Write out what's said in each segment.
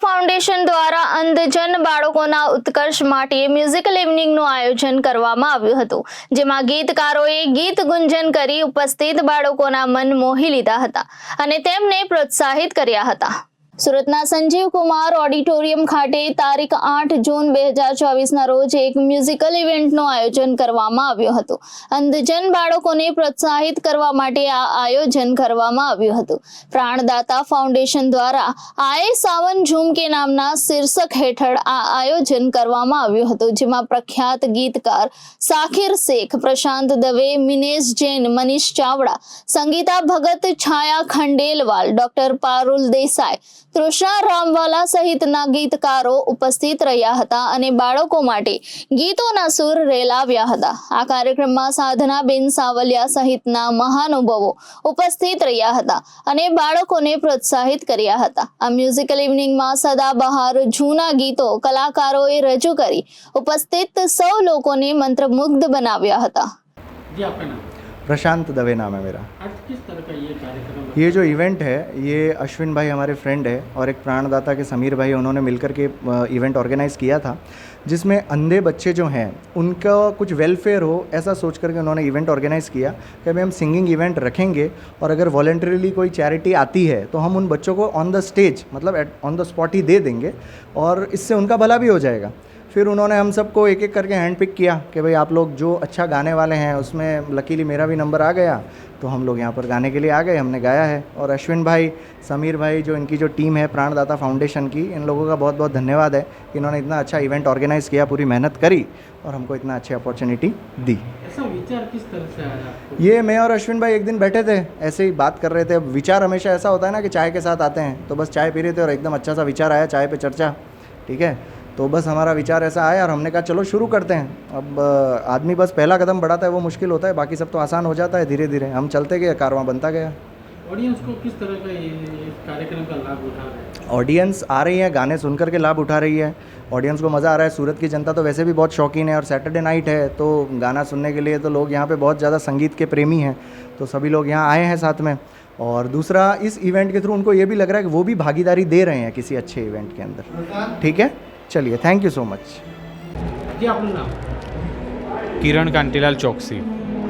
Foundation દ્વારા અંધજન બાળકોના ઉત્કર્ષ માટે મ્યુઝિકલ ઇવનિંગનું આયોજન કરવામાં આવ્યું હતું, જેમાં ગીતકારોએ ગીત ગુંજન કરી ઉપસ્થિત બાળકોના મન મોહી લીધા હતા અને તેમને પ્રોત્સાહિત કર્યા હતા। સુરતના સંજીવ કુમાર ઓડિટોરિયમ ખાતે તારીખ 8 જૂન 2024ના રોજ એક મ્યુઝિકલ ઇવેન્ટનું આયોજન કરવામાં આવ્યું હતું। અંધજન બાળકોને પ્રોત્સાહિત કરવા માટે આ આયોજન કરવામાં આવ્યું હતું। પ્રાણદાતા ફાઉન્ડેશન દ્વારા આએ સાવન ઝુમકે નામના શીર્ષક હેઠળ આ આયોજન કરવામાં આવ્યું હતું, જેમાં પ્રખ્યાત ગીતકાર સાકિર શેખ, પ્રશાંત દવે, મિનેશ જૈન, મનીષ ચાવડા, સંગીતા ભગત, છાયા ખંડેલવાલ, ડોક્ટર પારુલ દેસાઈ, તૃષ્ણા રામવાલા સહિતના ગીતકારો ઉપસ્થિત રહ્યા હતા અને બાળકો માટે ગીતોના સૂર રેલાવ્યા હતા। આ કાર્યક્રમમાં સાધનાબેન સાવલિયા સહિતના મહાનુભાવો ઉપસ્થિત રહ્યા હતા અને બાળકોને પ્રોત્સાહિત કર્યા હતા। આ મ્યુઝિકલ ઇવનિંગમાં સદાબહાર જૂના ગીતો કલાકારોએ રજૂ કરી ઉપસ્થિત સૌ લોકોને મંત્રમુગ્ધ બનાવ્યા હતા। प्रशांत दवे नाम है मेरा। आज किस तरह का ये कार्यक्रम है? ये जो इवेंट है ये अश्विन भाई हमारे फ्रेंड है और एक प्राणदाता के समीर भाई, उन्होंने मिलकर के इवेंट ऑर्गेनाइज़ किया था, जिसमें अंधे बच्चे जो हैं उनका कुछ वेलफेयर हो ऐसा सोच करके उन्होंने इवेंट ऑर्गेनाइज़ किया कि भाई हम सिंगिंग इवेंट रखेंगे और अगर वॉलंटरीली कोई चैरिटी आती है तो हम उन बच्चों को ऑन द स्टेज मतलब ऑन द स्पॉट ही दे देंगे और इससे उनका भला भी हो जाएगा। फिर उन्होंने हम सबको एक एक करके हैंड पिक किया कि भाई आप लोग जो अच्छा गाने वाले हैं, उसमें लकीली मेरा भी नंबर आ गया तो हम लोग यहाँ पर गाने के लिए आ गए, हमने गाया है। और अश्विन भाई, समीर भाई, जो इनकी जो टीम है प्राणदाता फाउंडेशन की, इन लोगों का बहुत बहुत धन्यवाद है कि इन्होंने इतना अच्छा इवेंट ऑर्गेनाइज़ किया, पूरी मेहनत करी और हमको इतना अच्छी अपॉर्चुनिटी दी। ऐसा विचार किस तरह से आया आपको? ये मैं और अश्विन भाई एक दिन बैठे थे, ऐसे ही बात कर रहे थे। अब विचार हमेशा ऐसा होता है ना कि चाय के साथ आते हैं, तो बस चाय पी रहे थे और एकदम अच्छा सा विचार आया, चाय पे चर्चा, ठीक है। तो बस हमारा विचार ऐसा आया और हमने कहा चलो शुरू करते हैं। अब आदमी बस पहला कदम बढ़ाता है, वो मुश्किल होता है, बाकी सब तो आसान हो जाता है। धीरे धीरे हम चलते गए, कारवां बनता गया। ऑडियंस को किस तरह का ये कार्यक्रम का लाभ उठा रहे हैं? ऑडियंस आ रही है, गाने सुन कर के लाभ उठा रही है, ऑडियंस को मज़ा आ रहा है। सूरत की जनता तो वैसे भी बहुत शौकीन है और सैटरडे नाइट है तो गाना सुनने के लिए तो लोग यहाँ पे बहुत ज़्यादा संगीत के प्रेमी हैं, तो सभी लोग यहाँ आए हैं साथ में। और दूसरा, इस इवेंट के थ्रू उनको ये भी लग रहा है कि वो भी भागीदारी दे रहे हैं किसी अच्छे इवेंट के अंदर। ठीक है, चलिए, थैंक यू सो मच। जी आपનું નામ? કિરણ કાંતિલાલ ચોકસી।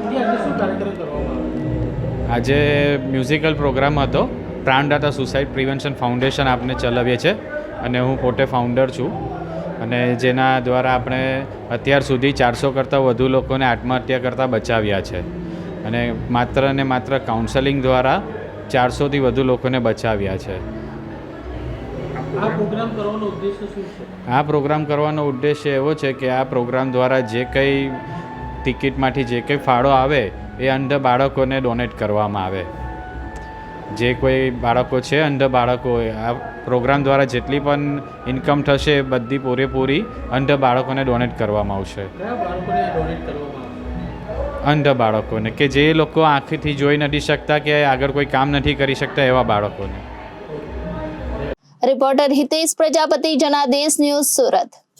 जी આજે શું કાર્યક્રમ કરવામાં આવ્યો? આજે મ્યુઝિકલ પ્રોગ્રામ હતો। પ્રાણદાતા સુસાઇડ પ્રિવેન્શન ફાઉન્ડેશન આપણે ચલાવીએ છીએ અને હું પોતે ફાઉન્ડર છું અને જેના દ્વારા આપણે અત્યાર સુધી 400 કરતાં વધુ લોકોને આત્મહત્યા કરતાં બચાવ્યા છે અને માત્ર ને માત્ર કાઉન્સેલિંગ દ્વારા 400થી વધુ લોકોને બચાવ્યા છે। આ પ્રોગ્રામ કરવાનો ઉદ્દેશ્ય શું છે? આ પ્રોગ્રામ કરવાનો ઉદ્દેશ્ય એવો છે કે આ પ્રોગ્રામ દ્વારા જે કંઈ ટિકિટમાંથી જે કંઈ ફાળો આવે એ અંધ બાળકોને ડોનેટ કરવામાં આવે। જે કોઈ બાળકો છે અંધ બાળકો, આ પ્રોગ્રામ દ્વારા જેટલી પણ ઇન્કમ થશે એ બધી પૂરેપૂરી અંધ બાળકોને ડોનેટ કરવામાં આવશે। કયા બાળકોને ડોનેટ કરવામાં આવશે? અંધ બાળકોને, કે જે લોકો આંખથી જોઈ નથી શકતા કે આગળ કોઈ કામ નથી કરી શકતા એવા બાળકોને। Reporter Hitesh Prajapati, Janadesh news, Surat.